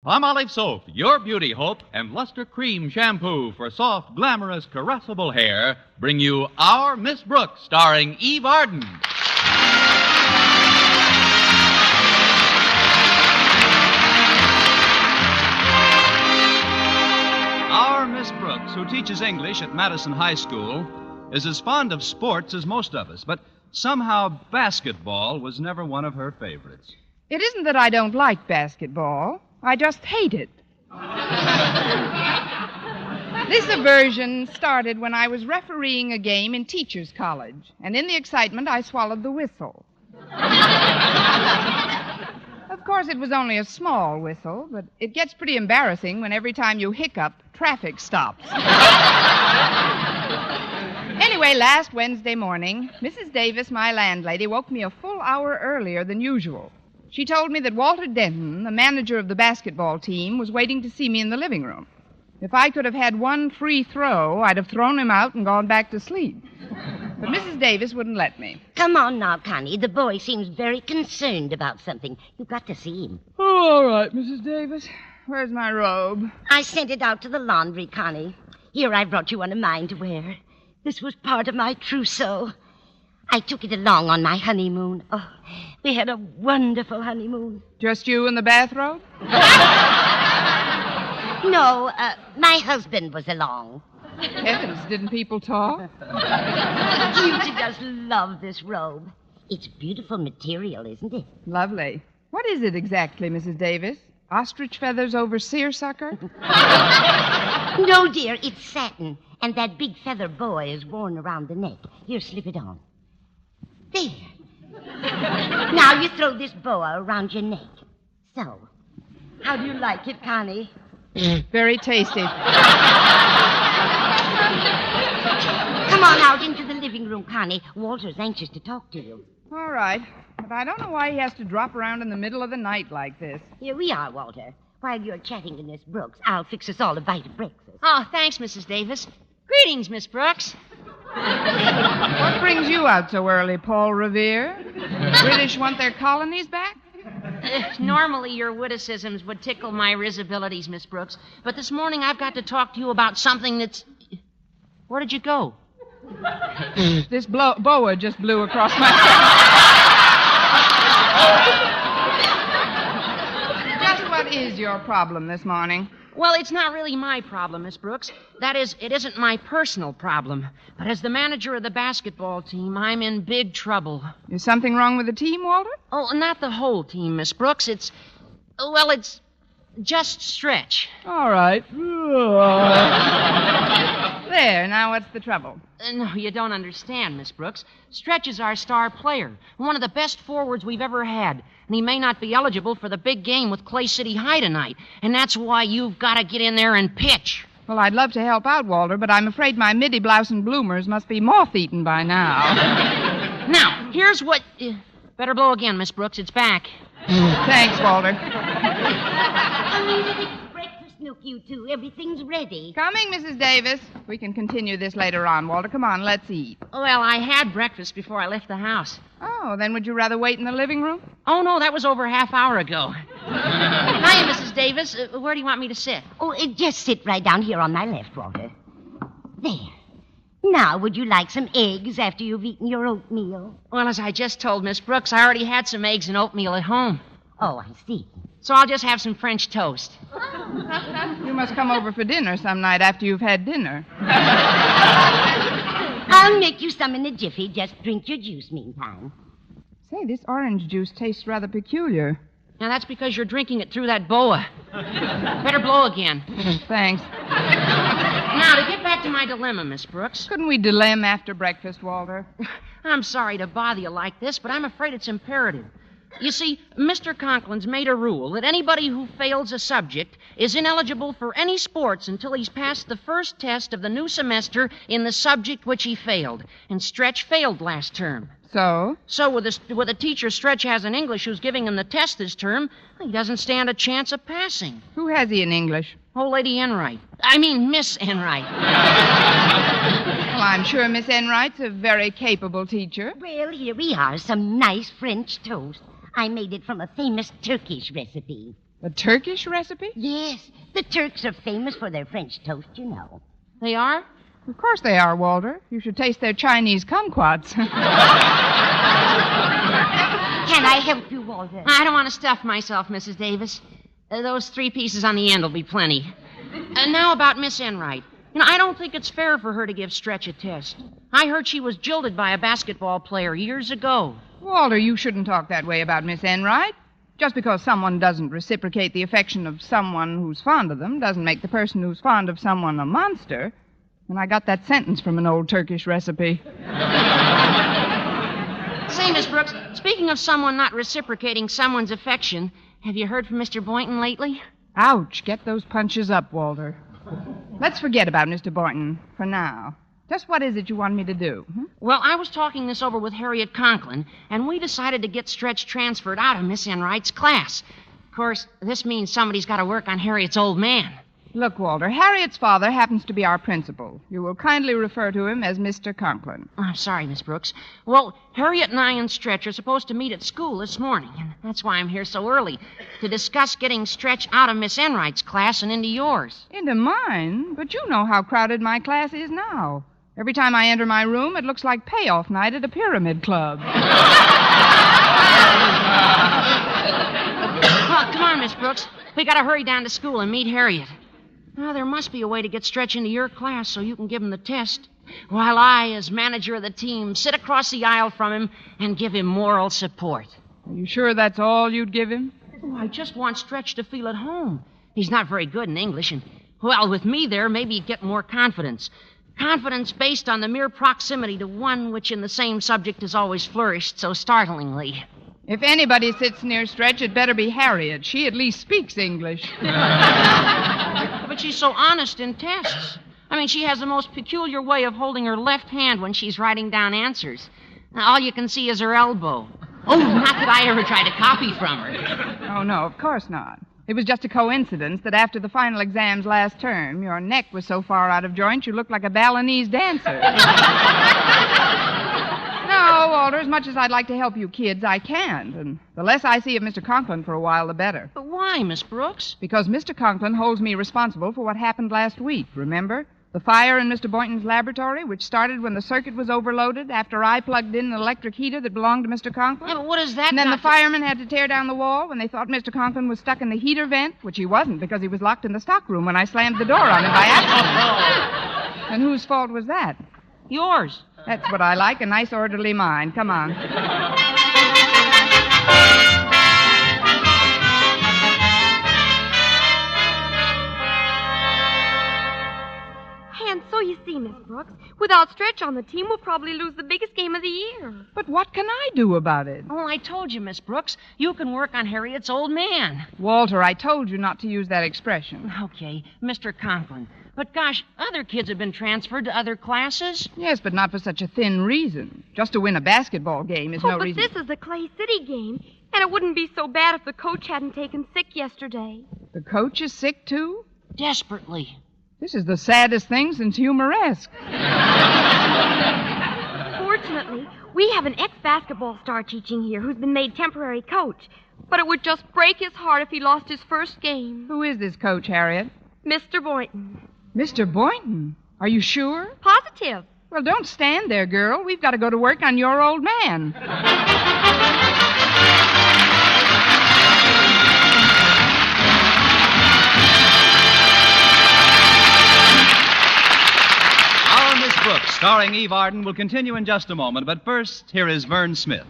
Palmolive Soap, your beauty hope, and Luster Cream Shampoo for soft, glamorous, caressable hair bring you Our Miss Brooks, starring Eve Arden. Our Miss Brooks, who teaches English at Madison High School, is as fond of sports as most of us, but somehow basketball was never one of her favorites. It isn't that I don't like basketball. I just hate it. This aversion started when I was refereeing a game in Teachers College, and in the excitement, I swallowed the whistle. Of course, it was only a small whistle, but it gets pretty embarrassing when every time you hiccup, traffic stops. Anyway, last Wednesday morning, Mrs. Davis, my landlady, woke me a full hour earlier than usual. She told me that Walter Denton, the manager of the basketball team, was waiting to see me in the living room. If I could have had one free throw, I'd have thrown him out and gone back to sleep. But Mrs. Davis wouldn't let me. Come on now, Connie. The boy seems very concerned about something. You've got to see him. Oh, all right, Mrs. Davis. Where's my robe? I sent it out to the laundry, Connie. Here, I brought you one of mine to wear. This was part of my trousseau. I took it along on my honeymoon. Oh, we had a wonderful honeymoon. Just you in the bathrobe? No, my husband was along. Heavens, didn't people talk? You just love this robe. It's beautiful material, isn't it? Lovely. What is it exactly, Mrs. Davis? Ostrich feathers over seersucker? No, dear, it's satin. And that big feather boa is worn around the neck. Here, slip it on. There. Now you throw this boa around your neck. So, how do you like it, Connie? Very tasty. Come on out into the living room, Connie. Walter's anxious to talk to you. All right. But I don't know why he has to drop around in the middle of the night like this. Here we are, Walter. While you're chatting to Miss Brooks, I'll fix us all a bite of breakfast. Oh, thanks, Mrs. Davis. Greetings, Miss Brooks. What brings you out so early, Paul Revere? British want their colonies back? Normally, your witticisms would tickle my risibilities, Miss Brooks. But this morning, I've got to talk to you about something that's... Where did you go? This boa just blew across my face. Just what is your problem this morning? Well, it's not really my problem, Miss Brooks. That is, it isn't my personal problem. But as the manager of the basketball team, I'm in big trouble. Is something wrong with the team, Walter? Oh, not the whole team, Miss Brooks. It's just Stretch. All right. There, now what's the trouble? No, you don't understand, Miss Brooks. Stretch is our star player, one of the best forwards we've ever had. And he may not be eligible for the big game with Clay City High tonight. And that's why you've got to get in there and pitch. Well, I'd love to help out, Walter, but I'm afraid my middy blouse and bloomers must be moth-eaten by now. Now, here's what... better blow again, Miss Brooks. It's back. Thanks, Walter. Breakfast, Nook, you two. Everything's ready. Coming, Mrs. Davis. We can continue this later on, Walter. Come on, let's eat. Well, I had breakfast before I left the house. Oh, then would you rather wait in the living room? Oh, no, that was over a half hour ago. Hiya, Mrs. Davis. Where do you want me to sit? Oh, just sit right down here on my left, Walter. There. Now, would you like some eggs after you've eaten your oatmeal? Well, as I just told Miss Brooks, I already had some eggs and oatmeal at home. Oh, I see. So I'll just have some French toast. You must come over for dinner some night after you've had dinner. I'll make you some in a jiffy. Just drink your juice meantime. Say, this orange juice tastes rather peculiar. Now, that's because you're drinking it through that boa. Better blow again. Thanks. Now, to get back to my dilemma, Miss Brooks. Couldn't we dilemma after breakfast, Walter? I'm sorry to bother you like this, but I'm afraid it's imperative. You see, Mr. Conklin's made a rule that anybody who fails a subject is ineligible for any sports until he's passed the first test of the new semester in the subject which he failed. And Stretch failed last term. So? So with the teacher Stretch has in English who's giving him the test this term, he doesn't stand a chance of passing. Who has he in English? Old Lady Enright. I mean, Miss Enright. Well, I'm sure Miss Enright's a very capable teacher. Well, here we are, some nice French toast. I made it from a famous Turkish recipe. A Turkish recipe? Yes, the Turks are famous for their French toast, you know. They are? Of course they are, Walter. You should taste their Chinese kumquats. Can I help you, Walter? I don't want to stuff myself, Mrs. Davis. Those 3 pieces on the end will be plenty. Now about Miss Enright. I don't think it's fair for her to give Stretch a test. I heard she was jilted by a basketball player years ago. Walter, you shouldn't talk that way about Miss Enright. Just because someone doesn't reciprocate the affection of someone who's fond of them doesn't make the person who's fond of someone a monster. And I got that sentence from an old Turkish recipe. Say, Miss Brooks, speaking of someone not reciprocating someone's affection, have you heard from Mr. Boynton lately? Ouch. Get those punches up, Walter. Let's forget about Mr. Boynton for now. Just what is it you want me to do? Well, I was talking this over with Harriet Conklin, and we decided to get Stretch transferred out of Miss Enright's class. Of course, this means somebody's got to work on Harriet's old man. Look, Walter, Harriet's father happens to be our principal. You will kindly refer to him as Mr. Conklin. I'm sorry, Miss Brooks. Well, Harriet and I and Stretch are supposed to meet at school this morning, and that's why I'm here so early, to discuss getting Stretch out of Miss Enright's class and into yours. Into mine? But you know how crowded my class is now. Every time I enter my room, it looks like payoff night at a pyramid club. Well, come on, Miss Brooks. We got to hurry down to school and meet Harriet. Now, there must be a way to get Stretch into your class so you can give him the test, while I, as manager of the team, sit across the aisle from him and give him moral support. Are you sure that's all you'd give him? Oh, I just want Stretch to feel at home. He's not very good in English, and, well, with me there, maybe he'd get more confidence. Confidence based on the mere proximity to one which in the same subject has always flourished so startlingly. If anybody sits near Stretch, it better be Harriet. She at least speaks English. But she's so honest in tests. I mean, she has the most peculiar way of holding her left hand when she's writing down answers. Now, all you can see is her elbow. Oh, not that I ever tried to copy from her. Oh, no, of course not. It was just a coincidence that after the final exams last term, your neck was so far out of joint you looked like a Balinese dancer. No, Walter, as much as I'd like to help you kids, I can't. And the less I see of Mr. Conklin for a while, the better. But why, Miss Brooks? Because Mr. Conklin holds me responsible for what happened last week, remember? The fire in Mr. Boynton's laboratory, which started when the circuit was overloaded after I plugged in an electric heater that belonged to Mr. Conklin. Yeah, but what is that? And then the firemen had to tear down the wall when they thought Mr. Conklin was stuck in the heater vent, which he wasn't because he was locked in the stockroom when I slammed the door on him by accident. And whose fault was that? Yours. That's what I like, a nice orderly mind. Come on. And so you see, Miss Brooks, without Stretch on the team, we'll probably lose the biggest game of the year. But what can I do about it? Oh, I told you, Miss Brooks. You can work on Harriet's old man. Walter, I told you not to use that expression. Okay, Mr. Conklin. But gosh, other kids have been transferred to other classes. Yes, but not for such a thin reason. Just to win a basketball game is no but reason. This is the Clay City game, and it wouldn't be so bad if the coach hadn't taken sick yesterday. The coach is sick, too? Desperately. This is the saddest thing since Humoresque. Fortunately, we have an ex-basketball star teaching here who's been made temporary coach. But it would just break his heart if he lost his first game. Who is this coach, Harriet? Mr. Boynton. Mr. Boynton? Are you sure? Positive. Well, don't stand there, girl. We've got to go to work on your old man. Our Miss Brooks, starring Eve Arden, will continue in just a moment. But first, here is Vern Smith.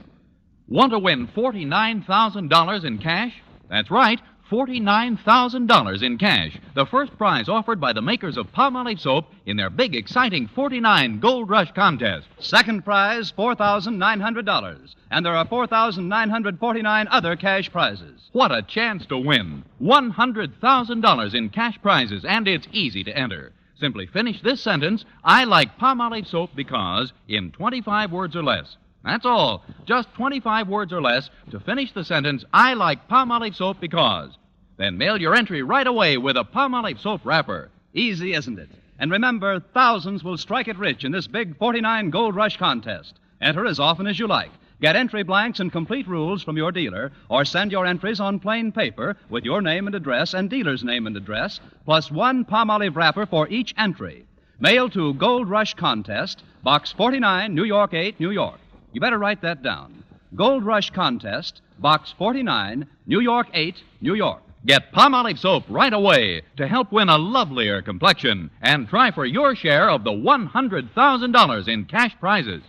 Want to win $49,000 in cash? That's right. $49,000 in cash, the first prize offered by the makers of Palmolive soap in their big, exciting 49 Gold Rush contest. Second prize, $4,900. And there are 4,949 other cash prizes. What a chance to win. $100,000 in cash prizes, and it's easy to enter. Simply finish this sentence, I like Palmolive soap because, in 25 words or less. That's all. Just 25 words or less to finish the sentence, I like Palmolive soap because. Then mail your entry right away with a Palmolive soap wrapper. Easy, isn't it? And remember, thousands will strike it rich in this big 49 Gold Rush contest. Enter as often as you like. Get entry blanks and complete rules from your dealer, or send your entries on plain paper with your name and address and dealer's name and address, plus one Palmolive wrapper for each entry. Mail to Gold Rush Contest, Box 49, New York 8, New York. You better write that down. Gold Rush Contest, Box 49, New York 8, New York. Get Palmolive soap right away to help win a lovelier complexion and try for your share of the $100,000 in cash prizes.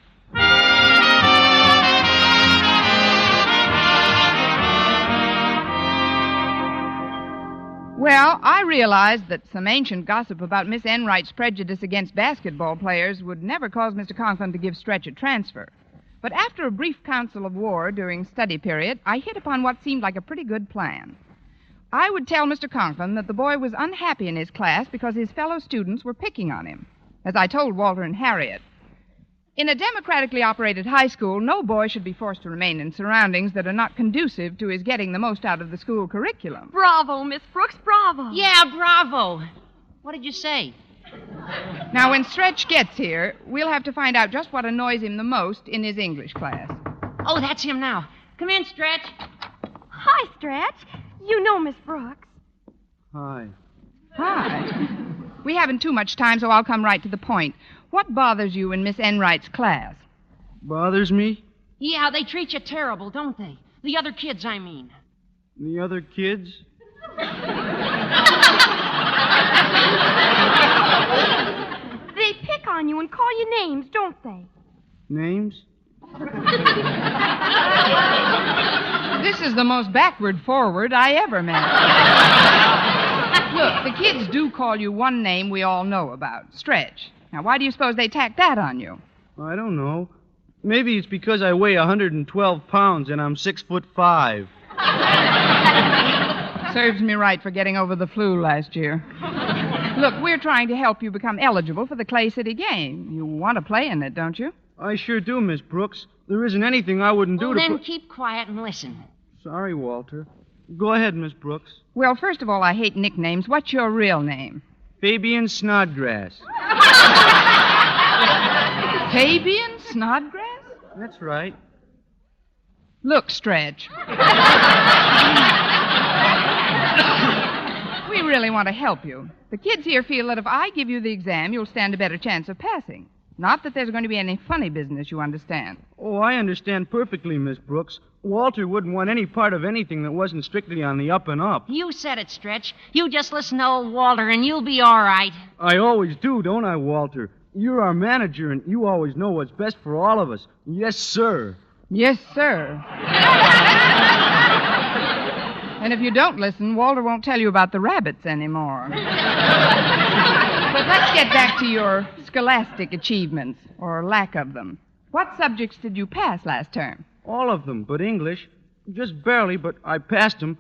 Well, I realized that some ancient gossip about Miss Enright's prejudice against basketball players would never cause Mr. Conklin to give Stretch a transfer. But after a brief council of war during study period, I hit upon what seemed like a pretty good plan. I would tell Mr. Conklin that the boy was unhappy in his class because his fellow students were picking on him, as I told Walter and Harriet. In a democratically operated high school, no boy should be forced to remain in surroundings that are not conducive to his getting the most out of the school curriculum. Bravo, Miss Brooks, bravo. Yeah, bravo. What did you say? Now, when Stretch gets here, we'll have to find out just what annoys him the most in his English class. Oh, that's him now. Come in, Stretch. Hi, Stretch. You know Miss Brooks. Hi. Hi. We haven't too much time, so I'll come right to the point. What bothers you in Miss Enright's class? Bothers me? Yeah, they treat you terrible, don't they? The other kids, I mean. The other kids? They pick on you and call you names, don't they? Names? This is the most backward-forward I ever met. Look, the kids do call you one name we all know about, Stretch. Now, why do you suppose they tack that on you? I don't know. Maybe it's because I weigh 112 pounds and I'm 6'5". Serves me right for getting over the flu last year. Look, we're trying to help you become eligible for the Clay City game. You want to play in it, don't you? I sure do, Miss Brooks. There isn't anything I wouldn't do Well, to... then keep quiet and listen. Sorry, Walter. Go ahead, Miss Brooks. Well, first of all, I hate nicknames. What's your real name? Fabian Snodgrass. Fabian Snodgrass? That's right. Look, Stretch. We really want to help you. The kids here feel that if I give you the exam, you'll stand a better chance of passing. Not that there's going to be any funny business, you understand. Oh, I understand perfectly, Miss Brooks. Walter wouldn't want any part of anything that wasn't strictly on the up and up. You said it, Stretch. You just listen to old Walter and you'll be all right. I always do, don't I, Walter? You're our manager, and you always know what's best for all of us. Yes, sir. Yes, sir. And if you don't listen, Walter won't tell you about the rabbits anymore. But let's get back to your scholastic achievements, or lack of them. What subjects did you pass last term? All of them, but English. Just barely, but I passed them.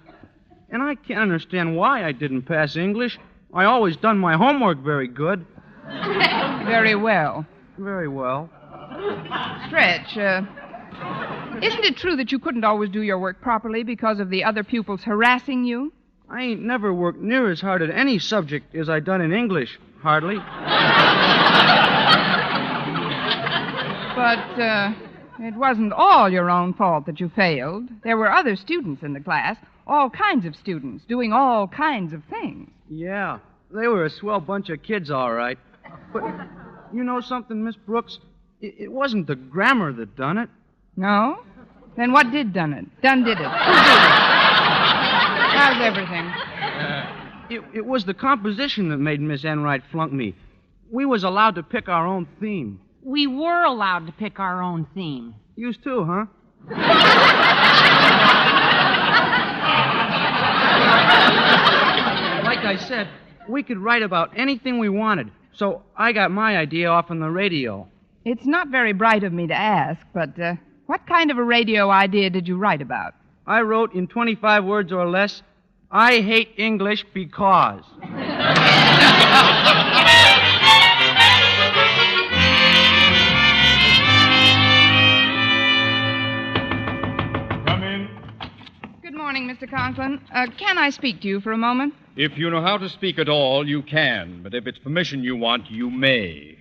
And I can't understand why I didn't pass English. I always done my homework very good. Very well. Very well. Stretch, isn't it true that you couldn't always do your work properly because of the other pupils harassing you? I ain't never worked near as hard at any subject as I done in English. Hardly. But, it wasn't all your own fault that you failed. There were other students in the class, all kinds of students, doing all kinds of things. Yeah, they were a swell bunch of kids, all right. But you know something, Miss Brooks? It wasn't the grammar that done it. No? Then what did done it? Done did it. Who did it? How's everything? It was the composition that made Miss Enright flunk me. We was allowed to pick our own theme. We were allowed to pick our own theme. Used to, huh? Like I said, we could write about anything we wanted. So I got my idea off on the radio. It's not very bright of me to ask, but what kind of a radio idea did you write about? I wrote in 25 words or less, I hate English because. Come in. Good morning, Mr. Conklin. Can I speak to you for a moment? If you know how to speak at all, you can. But if it's permission you want, you may.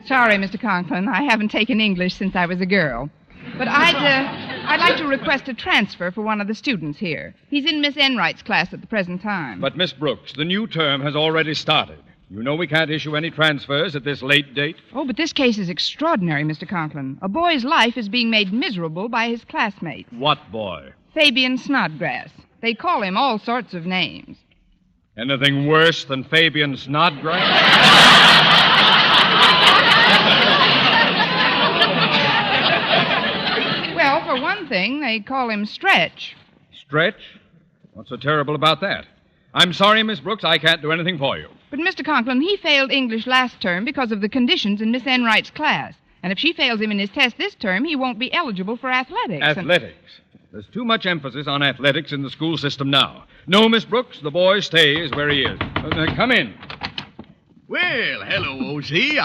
Sorry, Mr. Conklin. I haven't taken English since I was a girl. But I'd like to request a transfer for one of the students here. He's in Miss Enright's class at the present time. But, Miss Brooks, the new term has already started. You know we can't issue any transfers at this late date. Oh, but this case is extraordinary, Mr. Conklin. A boy's life is being made miserable by his classmates. What boy? Fabian Snodgrass. They call him all sorts of names. Anything worse than Fabian Snodgrass? Well, for one thing, they call him Stretch. Stretch? What's so terrible about that? I'm sorry, Miss Brooks, I can't do anything for you. But, Mr. Conklin, he failed English last term because of the conditions in Miss Enright's class. And if she fails him in his test this term, he won't be eligible for athletics. Athletics? There's too much emphasis on athletics in the school system now. No, Miss Brooks, the boy stays where he is. Come in. Well, hello, O.C.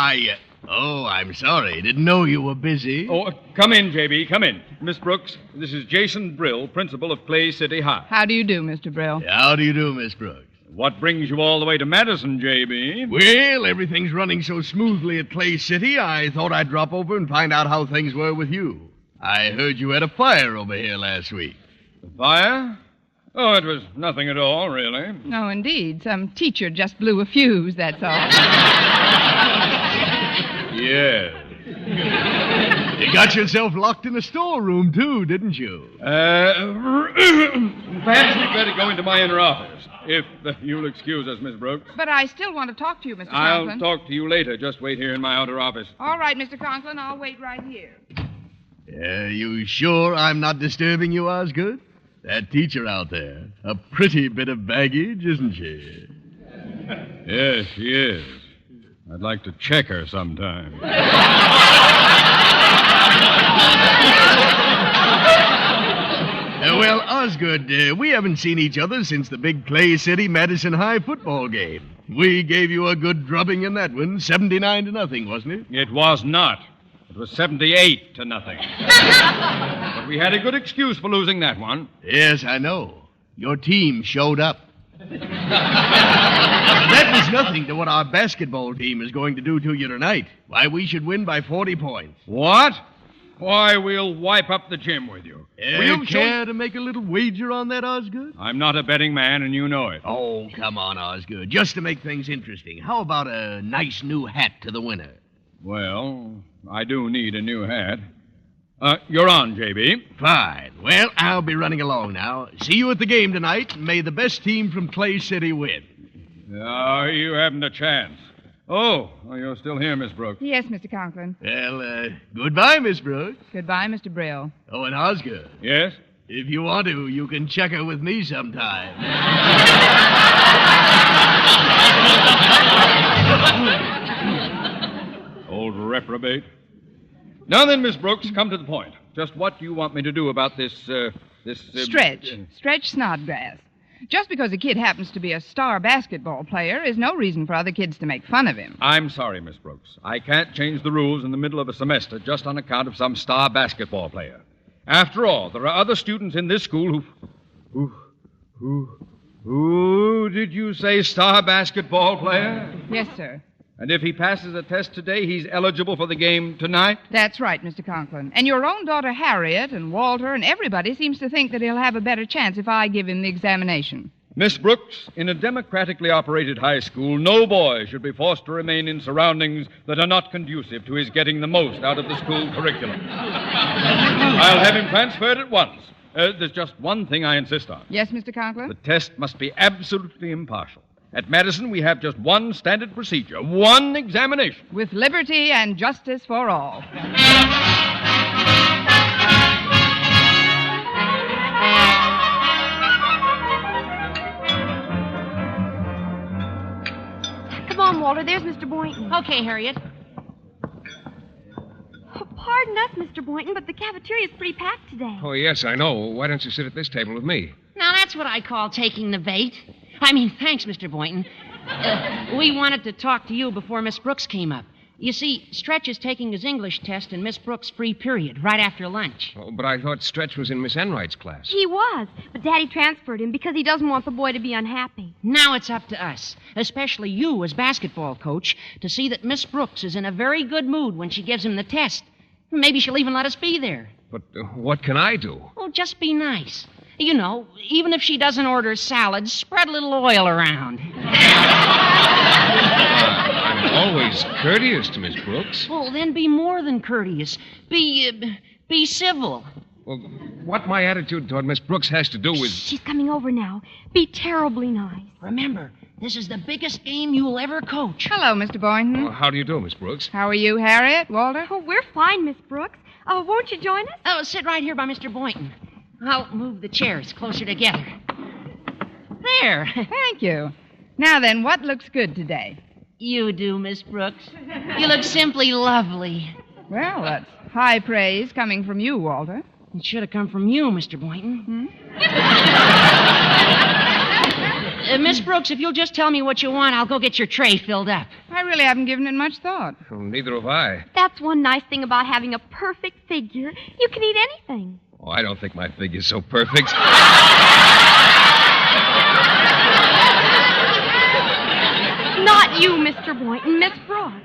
I'm sorry. Didn't know you were busy. Oh, come in, J.B., come in. Miss Brooks, this is Jason Brill, principal of Clay City High. How do you do, Mr. Brill? How do you do, Miss Brooks? What brings you all the way to Madison, J.B.? Well, everything's running so smoothly at Clay City, I thought I'd drop over and find out how things were with you. I heard you had a fire over here last week. A fire? Oh, it was nothing at all, really. No, indeed. Some teacher just blew a fuse, that's all. Yes. You got yourself locked in a storeroom, too, didn't you? Perhaps we'd better go into my inner office, if you'll excuse us, Miss Brooks. But I still want to talk to you, Mr. I'll Conklin. talk to you later. Just wait here in my outer office. All right, Mr. Conklin, I'll wait right here. You sure I'm not disturbing you, Osgood? That teacher out there, a pretty bit of baggage, isn't she? Yes, she is. I'd like to check her sometime. Well, Osgood, we haven't seen each other since the big Clay City Madison High football game. We gave you a good drubbing in that one, 79-0, wasn't it? It was not. It was 78-0. But we had a good excuse for losing that one. Yes, I know. Your team showed up. That was nothing to what our basketball team is going to do to you tonight. Why, we should win by 40 points. What? Why, we'll wipe up the gym with you. You care to make a little wager on that, Osgood? I'm not a betting man, and you know it. Oh, come on, Osgood. Just to make things interesting, how about a nice new hat to the winner? Well, I do need a new hat. You're on, J.B. Fine. Well, I'll be running along now. See you at the game tonight, and may the best team from Clay City win. No, you haven't a chance. Oh, you're still here, Miss Brooks. Yes, Mr. Conklin. Well, goodbye, Miss Brooks. Goodbye, Mr. Brill. Oh, and Osgood. Yes? If you want to, you can check her with me sometime. Old reprobate. Now then, Miss Brooks, come to the point. Just what do you want me to do about this, Stretch. Stretch Snodgrass. Just because a kid happens to be a star basketball player is no reason for other kids to make fun of him. I'm sorry, Miss Brooks. I can't change the rules in the middle of a semester just on account of some star basketball player. After all, there are other students in this school who did you say star basketball player? Yes, sir. And if he passes a test today, he's eligible for the game tonight? That's right, Mr. Conklin. And your own daughter Harriet and Walter and everybody seems to think that he'll have a better chance if I give him the examination. Miss Brooks, in a democratically operated high school, no boy should be forced to remain in surroundings that are not conducive to his getting the most out of the school curriculum. I'll have him transferred at once. There's just one thing I insist on. Yes, Mr. Conklin? The test must be absolutely impartial. At Madison, we have just one standard procedure, one examination. With liberty and justice for all. Come on, Walter. There's Mr. Boynton. Okay, Harriet. Oh, pardon us, Mr. Boynton, but the cafeteria's pretty packed today. Oh, yes, I know. Why don't you sit at this table with me? Now, that's what I call taking the bait. Thanks, Mr. Boynton. We wanted to talk to you before Miss Brooks came up. You see, Stretch is taking his English test in Miss Brooks' free period, right after lunch. Oh, but I thought Stretch was in Miss Enright's class. He was, but Daddy transferred him because he doesn't want the boy to be unhappy. Now it's up to us, especially you as basketball coach, to see that Miss Brooks is in a very good mood when she gives him the test. Maybe she'll even let us be there. But what can I do? Oh, just be nice. You know, even if she doesn't order salad, spread a little oil around. I'm always courteous to Miss Brooks. Well, then be more than courteous. Be civil. Well, what my attitude toward Miss Brooks has to do with... She's coming over now. Be terribly nice. Remember, this is the biggest game you'll ever coach. Hello, Mr. Boynton. How do you do, Miss Brooks? How are you, Harriet? Walter? Oh, we're fine, Miss Brooks. Won't you join us? Oh, sit right here by Mr. Boynton. I'll move the chairs closer together. There. Thank you. Now then, what looks good today? You do, Miss Brooks. You look simply lovely. Well, that's high praise coming from you, Walter. It should have come from you, Mr. Boynton. Miss Brooks, if you'll just tell me what you want, I'll go get your tray filled up. I really haven't given it much thought. Well, neither have I. That's one nice thing about having a perfect figure. You can eat anything. Oh, I don't think my figure's so perfect. Not you, Mr. Boynton, Miss Brooks.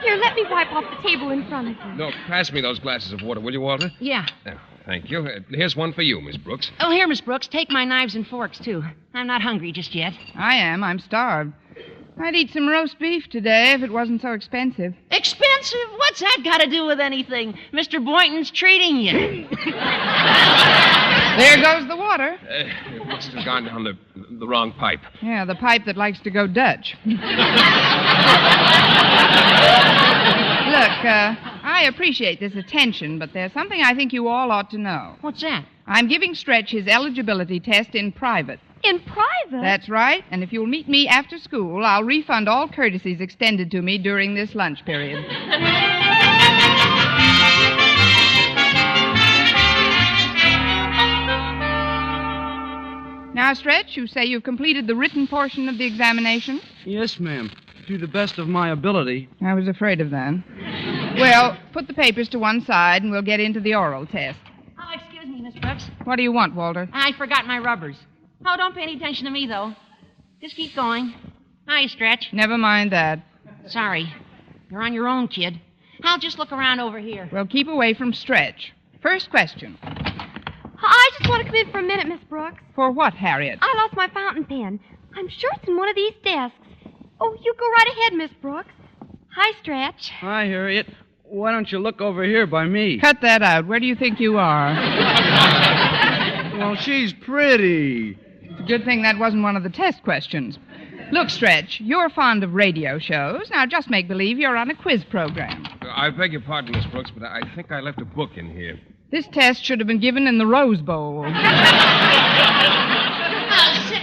Here, let me wipe off the table in front of you. No, pass me those glasses of water, will you, Walter? Yeah. Oh, thank you. Here's one for you, Miss Brooks. Oh, here, Miss Brooks. Take my knives and forks, too. I'm not hungry just yet. I am. I'm starved. I'd eat some roast beef today if it wasn't so expensive. Expensive? What's that got to do with anything? Mr. Boynton's treating you. There goes the water. It must have gone down the wrong pipe. Yeah, the pipe that likes to go Dutch. Look, I appreciate this attention, but there's something I think you all ought to know. What's that? I'm giving Stretch his eligibility test in private. In private? That's right, and if you'll meet me after school, I'll refund all courtesies extended to me during this lunch period. Now, Stretch, you say you've completed the written portion of the examination? Yes, ma'am. To the best of my ability. I was afraid of that. Well, put the papers to one side and we'll get into the oral test. Oh, excuse me, Miss Brooks. What do you want, Walter? I forgot my rubbers. Oh, don't pay any attention to me, though. Just keep going. Hi, Stretch. Never mind that. Sorry. You're on your own, kid. I'll just look around over here. Well, keep away from Stretch. First question. I just want to come in for a minute, Miss Brooks. For what, Harriet? I lost my fountain pen. I'm sure it's in one of these desks. Oh, you go right ahead, Miss Brooks. Hi, Stretch. Hi, Harriet. Why don't you look over here by me? Cut that out. Where do you think you are? Well, she's pretty. It's a good thing that wasn't one of the test questions. Look, Stretch, you're fond of radio shows. Now, just make believe you're on a quiz program. I beg your pardon, Miss Brooks, but I think I left a book in here. This test should have been given in the Rose Bowl. Sit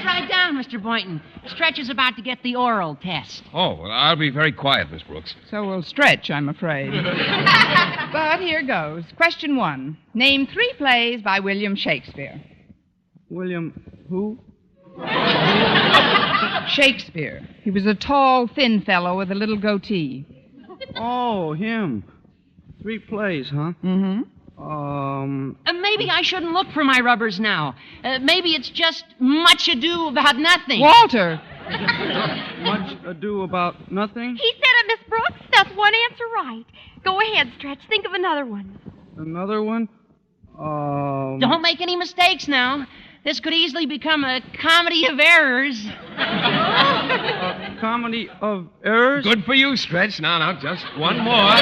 right down, Mr. Boynton. Stretch is about to get the oral test. Oh, well, I'll be very quiet, Miss Brooks. So will Stretch, I'm afraid. But here goes. Question 1. Name 3 plays by William Shakespeare. William who? Shakespeare. He was a tall, thin fellow with a little goatee. Oh, him. 3 plays, huh? Mm-hmm. Maybe I shouldn't look for my rubbers now. Maybe it's just Much Ado About Nothing. Walter! Much Ado About Nothing? He said it, Miss Brooks. That's one answer right. Go ahead, Stretch. Think of another one. Another one? Don't make any mistakes now. This could easily become a comedy of errors. A comedy of errors? Good for you, Stretch. Now, just one more.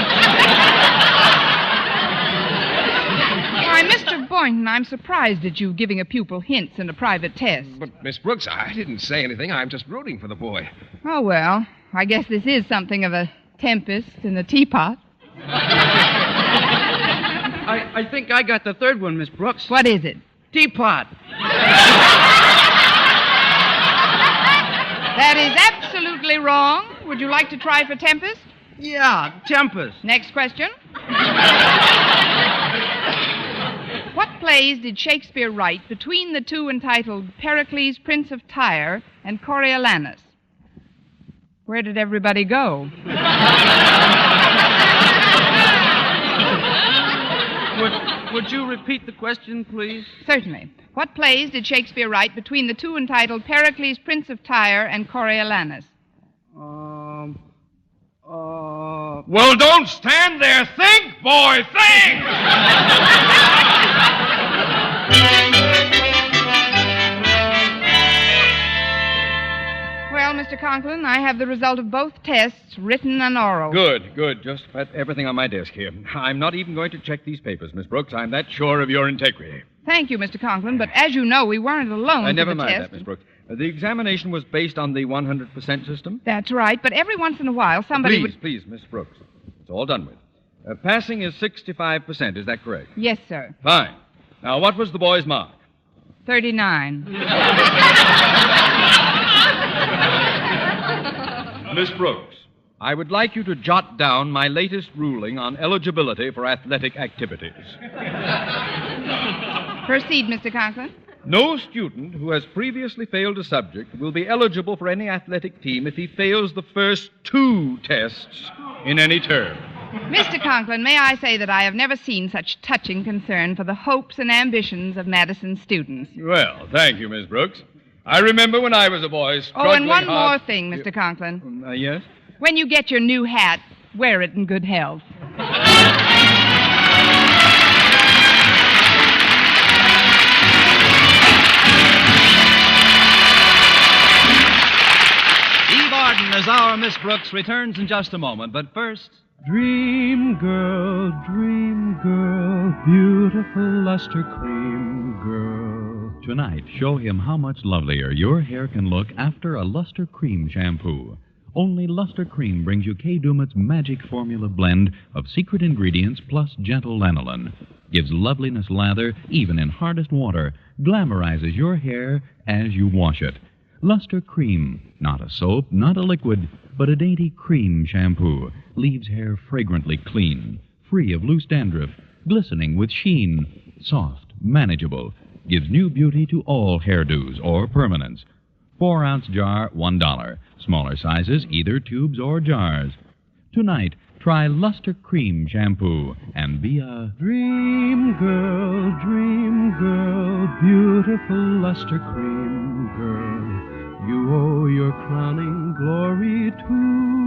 Why, Mr. Boynton, I'm surprised at you giving a pupil hints in a private test. But, Miss Brooks, I didn't say anything. I'm just rooting for the boy. Oh, well, I guess this is something of a tempest in the teapot. I think I got the third one, Miss Brooks. What is it? Teapot. That is absolutely wrong. Would you like to try for tempest? Yeah, Tempest. Next question. What plays did Shakespeare write between the two entitled Pericles, Prince of Tyre, and Coriolanus? Where did everybody go? Would you repeat the question, please? Certainly. What plays did Shakespeare write between the two entitled Pericles, Prince of Tyre, and Coriolanus? all. Well, don't stand there. Think, boy, think! Well, Mr. Conklin, I have the result of both tests, written and oral. Good. Just about everything on my desk here. I'm not even going to check these papers, Miss Brooks. I'm that sure of your integrity. Thank you, Mr. Conklin, but as you know, we weren't alone for Never the mind test. that, Miss Brooks. The examination was based on the 100% system? That's right, but every once in a while somebody Please, Miss Brooks. It's all done with. Passing is 65%, is that correct? Yes, sir. Fine. Now, what was the boy's mark? 39. Miss Brooks, I would like you to jot down my latest ruling on eligibility for athletic activities. Proceed, Mr. Conklin. No student who has previously failed a subject will be eligible for any athletic team if he fails the first 2 tests in any term. Mr. Conklin, may I say that I have never seen such touching concern for the hopes and ambitions of Madison's students. Well, thank you, Miss Brooks. I remember when I was a boy struggling and one hard... more thing, Mr. Conklin. Yes? When you get your new hat, wear it in good health. Eve Arden as our Miss Brooks returns in just a moment, but first... Dream girl, beautiful luster cream girl. Tonight, show him how much lovelier your hair can look after a Luster Cream shampoo. Only Luster Cream brings you Kay Daumit's magic formula blend of secret ingredients plus gentle lanolin. Gives loveliness lather even in hardest water. Glamorizes your hair as you wash it. Luster Cream, not a soap, not a liquid, but a dainty cream shampoo. Leaves hair fragrantly clean, free of loose dandruff, glistening with sheen, soft, manageable. Gives new beauty to all hairdos or permanents. 4-ounce jar, $1. Smaller sizes, either tubes or jars. Tonight, try Luster Cream shampoo and be a Dream girl, beautiful luster cream girl. You owe your crowning glory to